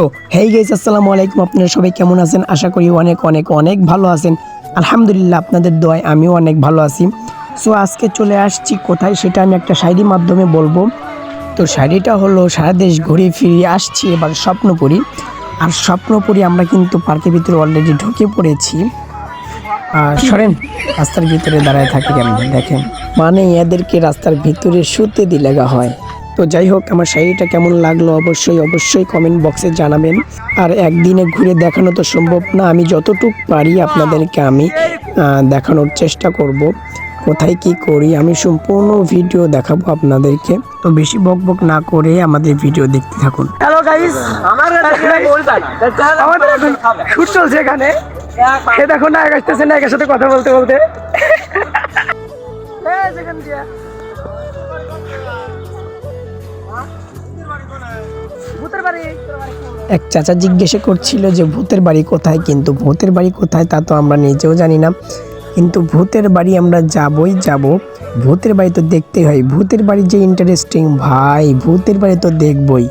তো hey guys, আসসালামু আলাইকুম। আপনারা সবাই কেমন আছেন? আশা করি অনেক অনেক অনেক ভালো আছেন। আলহামদুলিল্লাহ, আপনাদের দোয়ায় আমিও অনেক ভালো আছি। সো আজকে চলে আসছি কোথায় সেটা আমি একটা শায়রির মাধ্যমে বলবো। তো শায়রিটা হলো, সারা দেশ ঘুরে ফিরে আসছি এবার স্বপ্নপুরী। আর স্বপ্নপুরী আমরা কিন্তু পার্কের ভিতরে অলরেডি ঢুকে পড়েছি। সরেন, রাস্তার ভিতরে দাঁড়ায় থাকি কেমন দেখেন, মানে এদেরকে রাস্তার ভিতরে শুতে দিলেগা হয়। তো যাই হোক, আমার শাড়িটা কেমন লাগলো অবশ্যই অবশ্যই কমেন্ট বক্সে জানাবেন। আর একদিনে ঘুরে দেখানো তো সম্ভব না, আমি যতটুকু পারি আপনাদেরকে আমি দেখানোর চেষ্টা করব। কোথায় কি করি আমি সম্পূর্ণ ভিডিও দেখাবো আপনাদেরকে। তো বেশি বকবক না করে আমাদের ভিডিও দেখতে থাকুন। হ্যালো গাইস, আমাদের এখন শুট চলছে এখানে। সে দেখো নায়ক আসতেছে, নায়কের সাথে কথা বলতে বলতে। এক চাচা জিজ্ঞেস করছিল যে ভূতের বাড়ি কোথায়, কিন্তু ভূতের বাড়ি কোথায় তা তো আমরা নিজেও জানি না। কিন্তু ভূতের বাড়ি আমরা যাবই যাব। ভূতের বাড়ি তো দেখতেই হয়, ভূতের বাড়ি যে ইন্টারেস্টিং ভাই, ভূতের বাড়ি তো দেখবই।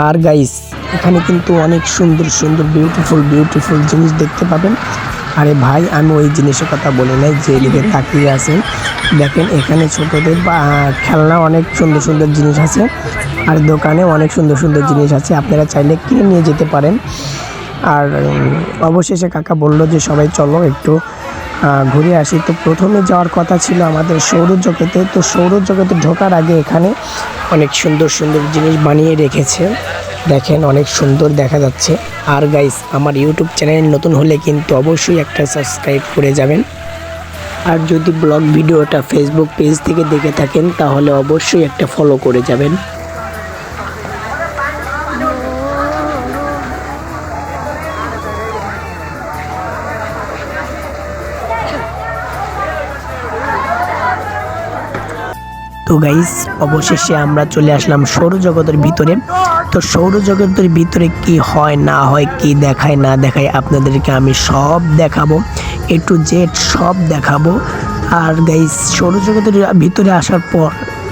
আর গাইস, এখানে কিন্তু অনেক সুন্দর সুন্দর বিউটিফুল বিউটিফুল জিনিস দেখতে পাবেন। আরে ভাই, আমি ওই জিনিসের কথা বলি নাই, যে দিকে তাকিয়ে আছেন দেখেন, এখানে ছোটদের খেলনা অনেক সুন্দর সুন্দর জিনিস আছে। আর দোকানে অনেক সুন্দর সুন্দর জিনিস আছে, আপনারা চাইলে কিনে নিয়ে যেতে পারেন। আর অবশেষে কাকা বলল যে সবাই চলো একটু ঘুরে আসি। তো প্রথমে যাওয়ার কথা ছিল আমাদের সৌরজগতে। তো সৌরজগতে ঢোকার আগে এখানে অনেক সুন্দর সুন্দর জিনিস বানিয়ে রেখেছে, দেখেন অনেক সুন্দর দেখা যাচ্ছে। আর গাইস, আমার ইউটিউব চ্যানেল নতুন হলে কিন্তু অবশ্যই একটা সাবস্ক্রাইব করে যাবেন। আর যদি ব্লগ ভিডিওটা ফেসবুক পেজ থেকে দেখে থাকেন তাহলে অবশ্যই একটা ফলো করে যাবেন। তো গাইস, অবশেষে আমরা চলে আসলাম সৌরজগতের ভিতরে। তো সৌরজগতের ভিতরে কি হয় না হয়, কি দেখায় না দেখায়, আপনাদেরকে আমি সব দেখাবো, এ টু জেড সব দেখাবো। আর গাইস, সৌরজগতের ভিতরে আসার পর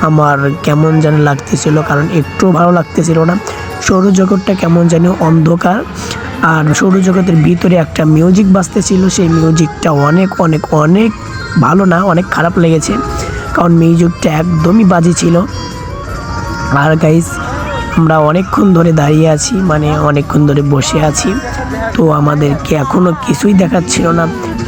আমার কেমন যেন লাগতেছিল, কারণ একটু ভালো লাগতেছিল না। সৌরজগৎটা কেমন যেন অন্ধকার। আর সৌরজগতের ভিতরে একটা মিউজিক বাজতেছিল, সেই মিউজিকটা অনেক অনেক অনেক ভালো না, অনেক খারাপ লেগেছে, কারণ মিউজিকটা একদমই বাজে ছিল। আর গাইস, আমরা অনেকক্ষণ ধরে দাঁড়িয়ে আছি, মানে অনেকক্ষণ ধরে বসে আছি। তো আমাদেরকে এখনও কিছুই দেখাচ্ছিল না,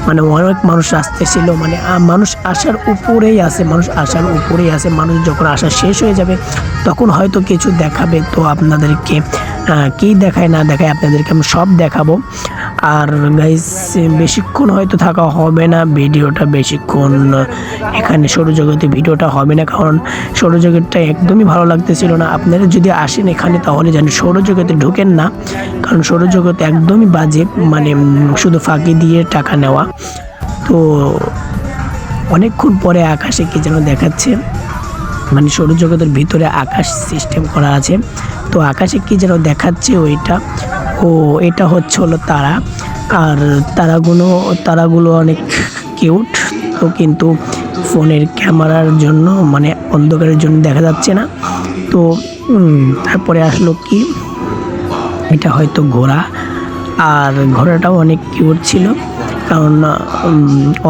মানে অনেক মানুষ আসতেছিল, মানে মানুষ আসার উপরেই আছে, মানুষ আসার উপরেই আছে। মানুষ যখন আসা শেষ হয়ে যাবে তখন হয়তো কিছু দেখাবে। তো আপনাদেরকে কী দেখায় না দেখায় আপনাদেরকে আমি সব দেখাবো। আর গাইস, বেশিক্ষণ হয়তো থাকা হবে না, ভিডিওটা বেশিক্ষণ এখানে সৌরজগতে ভিডিওটা হবে না, কারণ সৌরজগৎটা একদমই ভালো লাগতেছিল না। আপনারা যদি আসেন এখানে তাহলে জানেন সৌরজগতে ঢোকেন না, কারণ সৌরজগৎ একদমই বাজে, মানে শুধু ফাঁকি দিয়ে টাকা নেওয়া। তো অনেকক্ষণ পরে আকাশে কি যেন দেখাচ্ছে, মানে সৌরজগতের ভিতরে আকাশ সিস্টেম করা আছে। তো আকাশে কি যেন দেখাচ্ছে ওইটা, এটা হচ্ছে হলো তারা। আর তারাগুলো অনেক কিউট। তো কিন্তু ফোনের ক্যামেরার জন্য, মানে অন্ধকারের জন্য দেখা যাচ্ছে না। তো তারপরে আসলো কি, এটা হয়তো ঘোড়া। আর ঘোড়াটাও অনেক কিউট ছিল, কারণ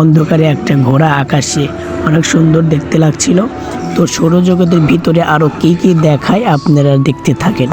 অন্ধকারে একটা ঘোড়া আকাশে অনেক সুন্দর দেখতে লাগছিল। তো সৌরজগতের ভিতরে আরও কী কী দেখায় আপনারা দেখতে থাকেন।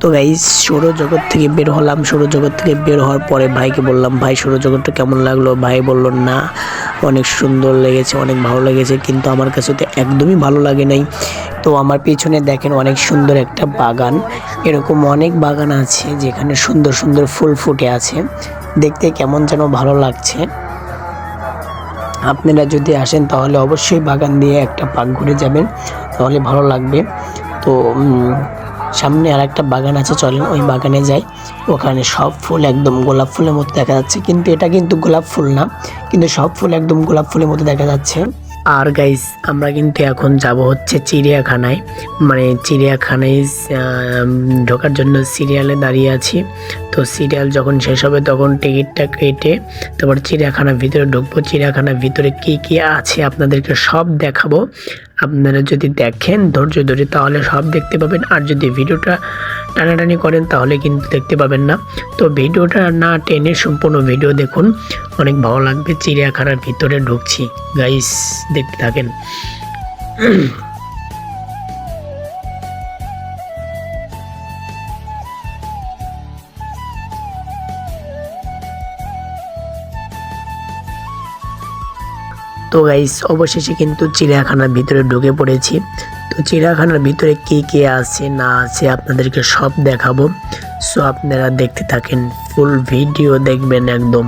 তো গাইস সৌরজগৎ থেকে বের হলাম। সৌরজগৎ থেকে বের হওয়ার পরে ভাইকে বললাম, ভাই সৌরজগৎটা কেমন লাগলো? ভাই বলল না অনেক সুন্দর লেগেছে, অনেক ভালো লেগেছে, কিন্তু আমার কাছে তো একদমই ভালো লাগে নাই। তো আমার পেছনে দেখেন অনেক সুন্দর একটা বাগান, এরকম অনেক বাগান আছে যেখানে সুন্দর সুন্দর ফুল ফুটে আছে, দেখতে কেমন যেন ভালো লাগছে। আপনারা যদি আসেন তাহলে অবশ্যই বাগান দিয়ে একটা পাক ঘুরে যাবেন, তাহলে ভালো লাগবে। তো সামনে আর একটা বাগান আছে, চলেন ওই বাগানে যাই। ওখানে সব ফুল একদম গোলাপ ফুলের মতো দেখা যাচ্ছে, কিন্তু এটা কিন্তু গোলাপ ফুল না, কিন্তু সব ফুল একদম গোলাপ ফুলের মতো দেখা যাচ্ছে। আর গাইস আমরা কিন্তু এখন যাব হচ্ছে চিড়িয়াখানায়, মানে চিড়িয়াখানায় ঢোকার জন্য সিরিয়ালে দাঁড়িয়ে আছি। তো সিরিয়াল যখন শেষ হবে তখন টিকিটটা কেটে তারপর চিড়িয়াখানার ভিতরে ঢুকবো। চিড়িয়াখানার ভিতরে কি কি আছে আপনাদেরকে সব দেখাবো। আপনারা যদি দেখেন ধৈর্য ধরে তাহলে সব দেখতে পাবেন, আর যদি ভিডিওটা টানাটানি করেন তাহলে কিন্তু দেখতে পাবেন না। তো ভিডিওটা না টেনে সম্পূর্ণ ভিডিও দেখুন, অনেক ভালো লাগবে। চিড়িয়াখানার ভিতরে ঢুকছি গাইস, দেখতে থাকেন। তো গাইস অবশেষে কিন্তু চিড়িয়াখানার ভিতরে ঢুকে পড়েছি। তো চিড়িয়াখানার ভিতরে কি কি আছে না আছে আপনাদেরকে সব দেখাবো। সো আপনারা দেখতে থাকেন, ফুল ভিডিও দেখবেন একদম।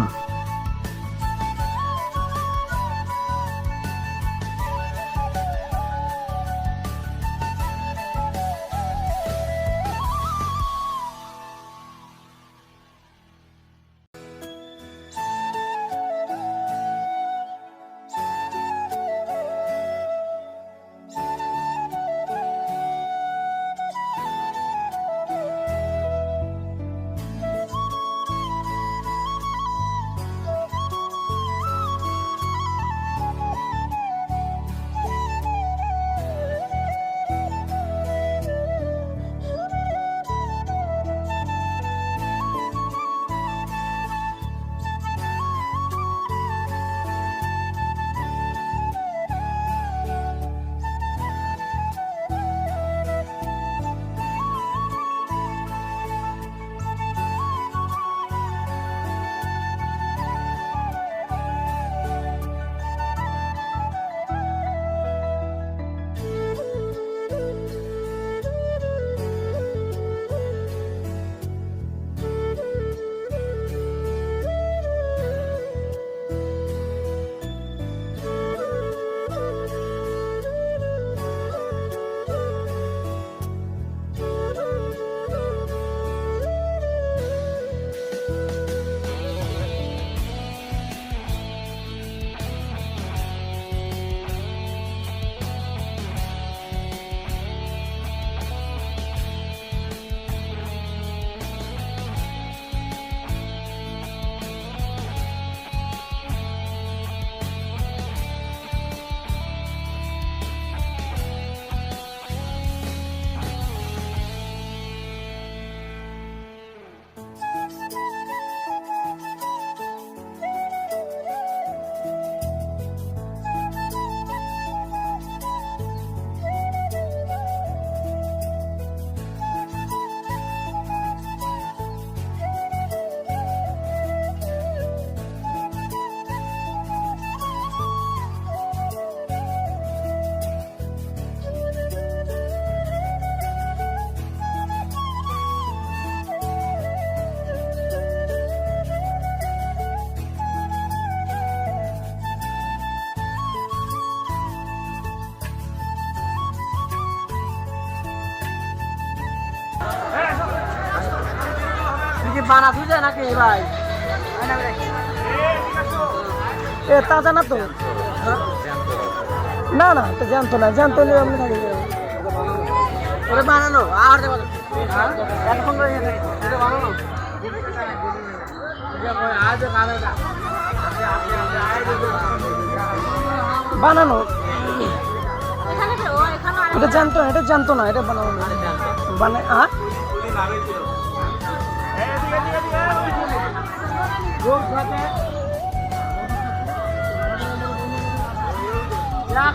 বানা তুই নাকি ভাই? এ তাজা না তো? না না তো জানতো না, জানতো না আমি থাকি ওরে বানানো আর দেব এখন এটা বানানো আজ কানাডা বানানো এটা জানতো না এটা বানানো বানায় হ্যাঁ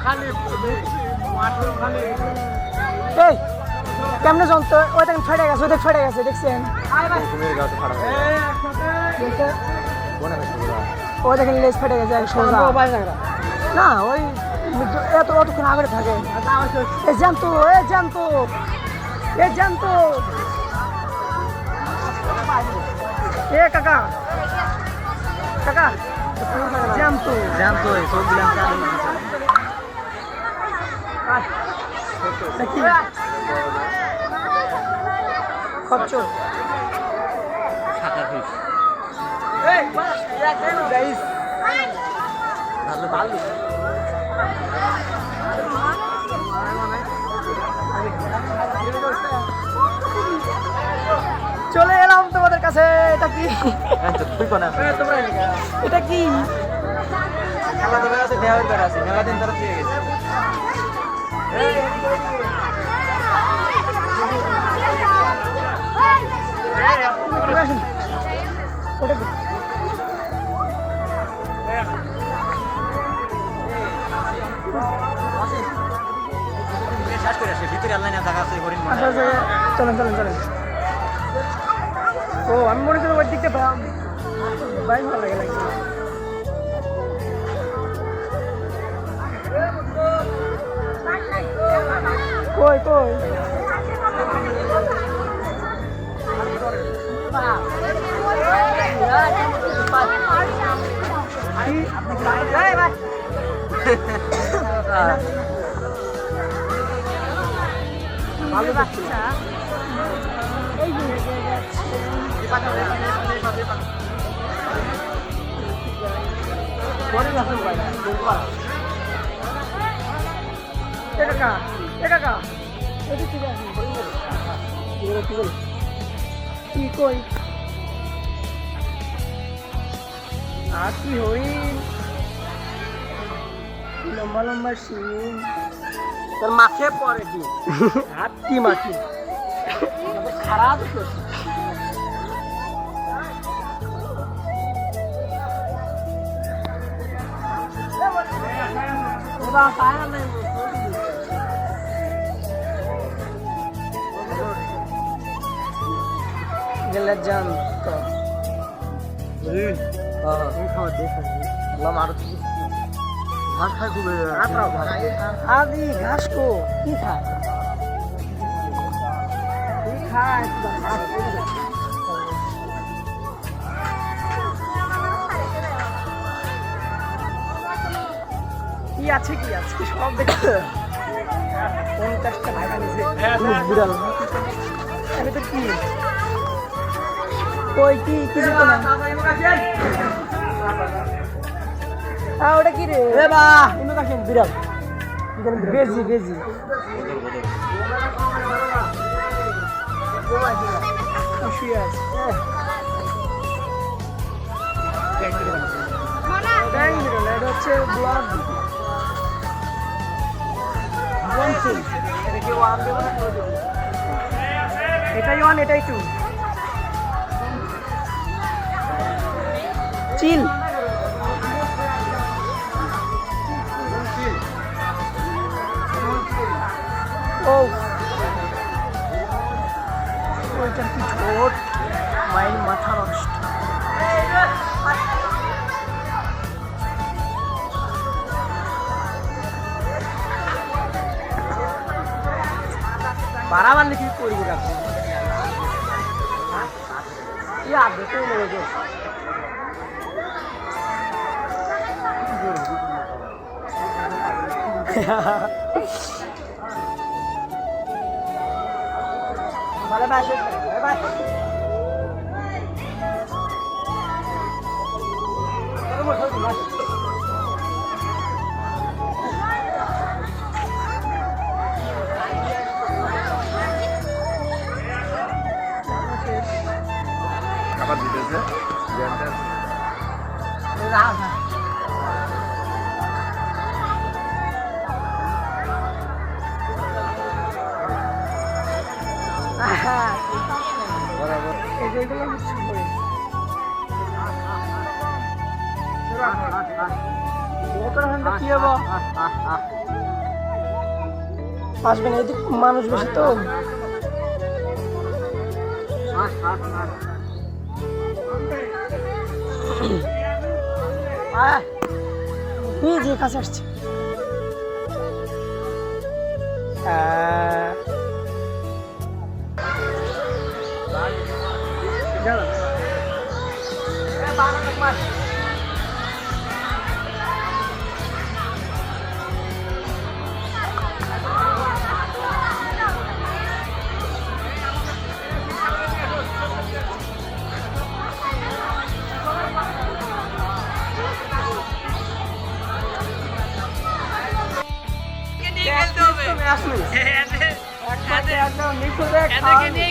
খালি কেমনে যন্ত্র ওই দেখেন ফেটে গেছে ওই দেখ ফেটে গেছে দেখছেন ওই দেখেন লেজ ফেটে গেছে সোজা না ওই এত অতক্ষণ আগে থাকে এ জানতো এ কাকা জানতো সব দিলাম নাকি খরচ ভালো চলে এলাম তোমাদের কাছে এটা কি এটা কি ওটা কি? আচ্ছা, আচ্ছা, চলেন ও আমি মনে করি ওই দিকটা বাইক ভালো লাগে লাগছে কই ভালো বাচ্চা এই কি কই আর কি হরিণ লম্বা লম্বা শিং তোর মাছে পরে কি হাতি মাছি খারাপ গেলে জানতো ঘাস খায় খুব আদি ঘাস কো কি খায় কি আছে সব দেখতে 50টা ভাই নিছে বিড়াল এটা তো কি কই কি দিত না ওটা কি রে এ বা ইনো কাছেন বিড়াল বেজি খুশি আছে এটা হচ্ছে ব্লগ এটাই ওয়ান এটাই টু চিল ও ওইটা কি ছোট মাইন মাথা নষ্ট বাড়াবার নাকি করবো রাখবো কি আগে তো রয়েছে ভালো বাসে বাই খাবার দিতেছে আসবেন এদিক মানুষ বেশি তো যে কাছে আসছে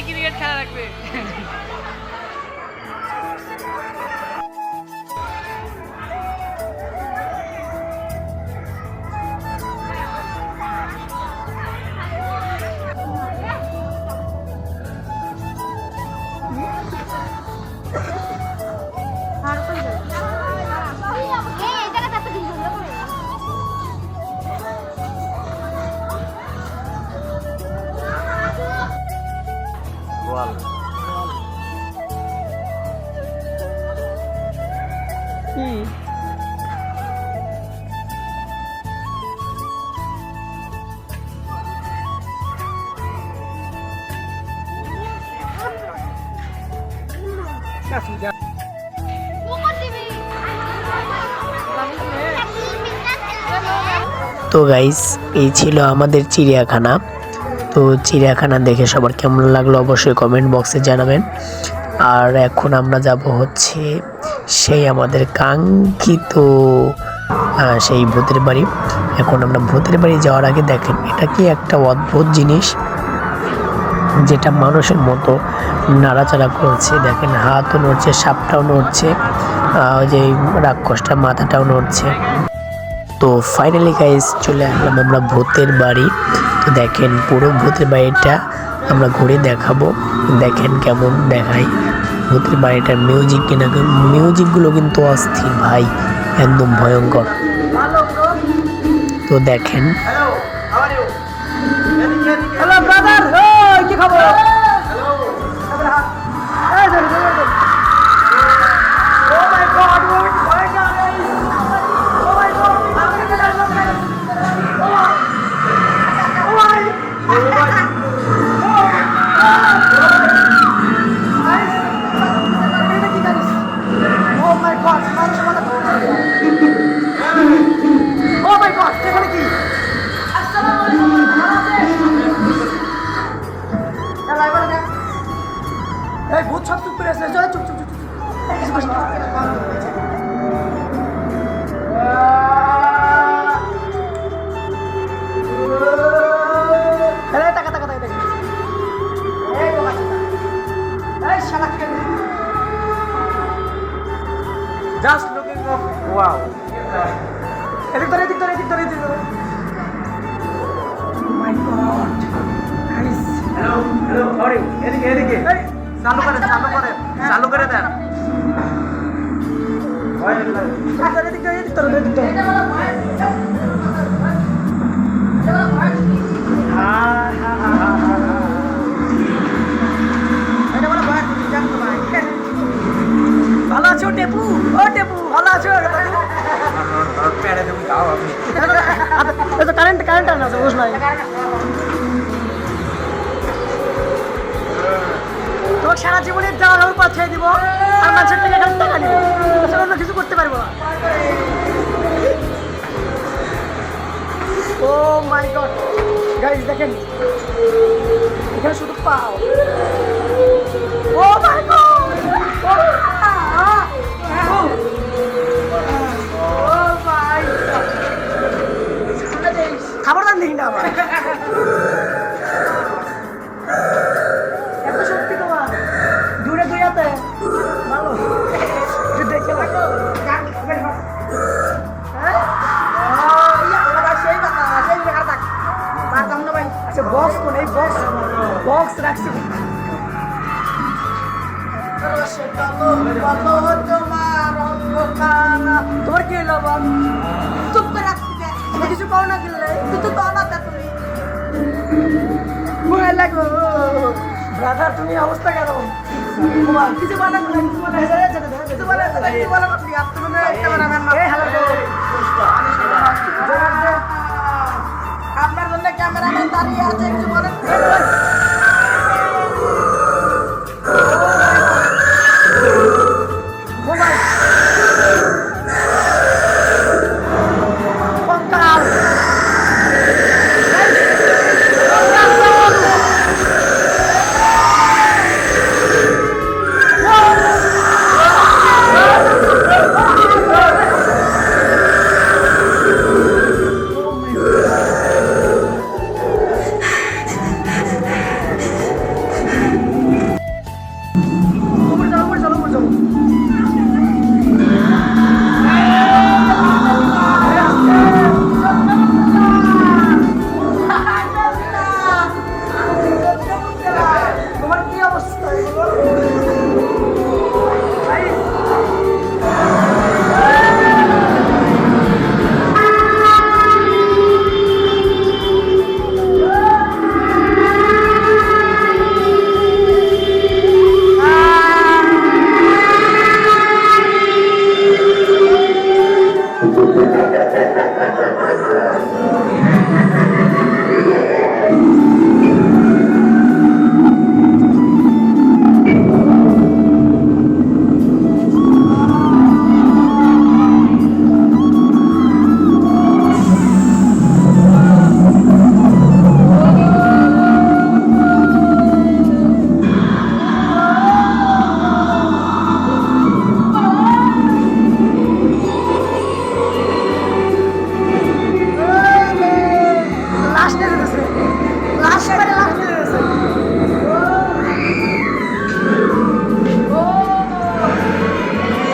ক্রিকেট খেলা রাখবে। গোয়াল তো গাইস এই ছিল আমাদের চিড়িয়াখানা। তো চিড়িয়াখানা দেখে সবার কেমন লাগলো অবশ্যই কমেন্ট বক্সে জানাবেন। আর এখন আমরা যাব হচ্ছে সেই আমাদের কাঙ্ক্ষিত সেই ভূতের বাড়ি। এখন আমরা ভূতের বাড়ি যাওয়ার আগে দেখেন এটা কি একটা অদ্ভুত জিনিস, যেটা মানুষের মতো নাড়াচাড়া করছে। দেখেন হাতও নড়ছে, সাপটাও নড়ছে, ওই যে রাক্ষসটা মাথাটাও নড়ছে। তো ফাইনালি গাইস চলে আসলাম আমরা ভূতের বাড়ি। তো দেখেন পুরো ভূতের বাড়িটা আমরা ঘুরে দেখাবো, দেখেন কেমন দেখায় ভূতের বাড়িটার মিউজিক। কিনা মিউজিকগুলো কিন্তু অস্থির ভাই, একদম ভয়ঙ্কর। তো দেখেন হ্যালো ব্রাদার, কি খবর? ভূত সব চুপ করে আছে, চুপ চুপ চুপ জাস্ট লুকিং অফ ওয়াও এদিক ধরে এদিক ধরে এদিক ধরে এদিক ধরে my god guys hello hello sorry এদিকে এদিকে চালু করে দেন এদিক ধরে এদিক ধরে এদিক ধরে ভালো আছো টেপু? ও টেপু ভালো আছো? প্যারে দেবো যাও আপনি কারেন্ট কারেন্ট না বুঝ নাই তোমার সারা জীবনের যাওয়ার ওর পাঠিয়ে দিব আর মানুষের থেকে এখানে টাকা নিব, অন্য কিছু করতে পারবো না। ও মাই গড গাইস দেখেন এখানে শুধু পাও। ও মাই গড খাবার দান দেখি না আবার এত শক্তি তোমার দূরে দুইয়াতে ভালো দেখে লাগো আচ্ছা বক্স কোন এই বক্স রাখছি তোমার কি হলো বাবা? চুপ করে রাখছি কিছু পাও না কিনলে কিছু পাও না তা তুমি ভয় লাগো ব্রাদার, তুমি অবস্থা কেন? কিছু বলেন না, কিছু বলেন না, কিছু বলেন না, কিছু বলেন না, প্লিজ আপনি মনে হয় ক্যামেরাম্যান না। এই হ্যালো আপনার জন্য ক্যামেরাম্যান দাঁড়িয়ে আছে, কিছু বলেন। তোমার কি অবস্থা এগুলো?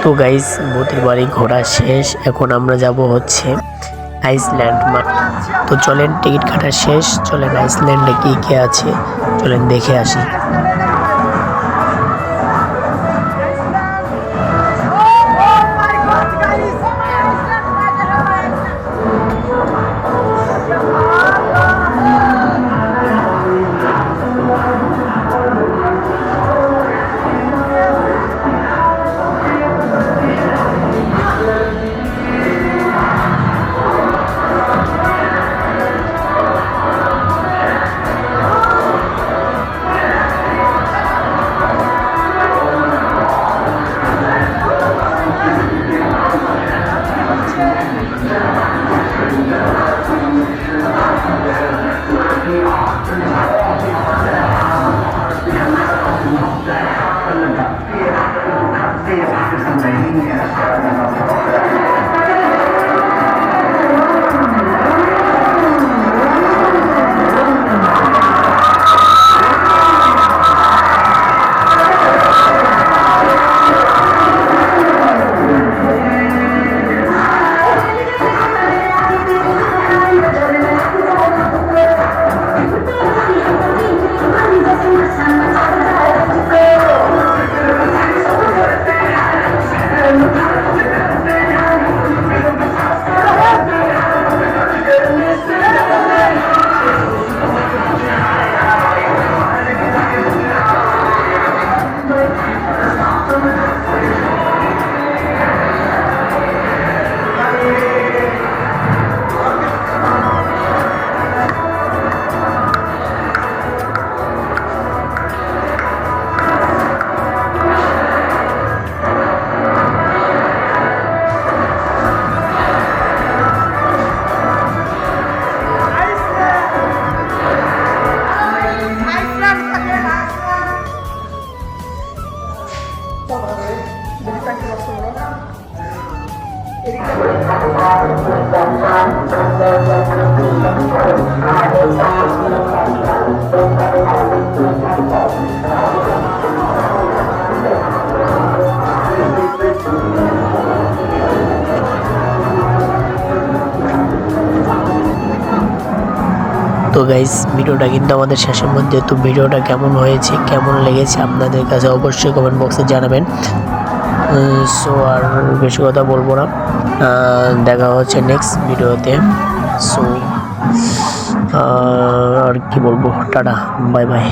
তো গাইস ভূতের বাড়ি ঘোরা শেষ, এখন আমরা যাব হচ্ছে আইসল্যান্ড। তো চলেন, টিকিট কাটা শেষ, চলেন আইসল্যান্ডে কি কি আছে চলেন দেখে আসি। তো গাইস ভিডিওটা কিন্তু আমাদের শেষের মধ্যে। তো ভিডিওটা কেমন হয়েছে, কেমন লেগেছে আপনাদের কাছে অবশ্যই কমেন্ট বক্সে জানাবেন। সো আর বেশি কথা বলবো না, দেখা হচ্ছে নেক্সট ভিডিওতে। সো আর কি বলবো, টাটা, বাই বাই।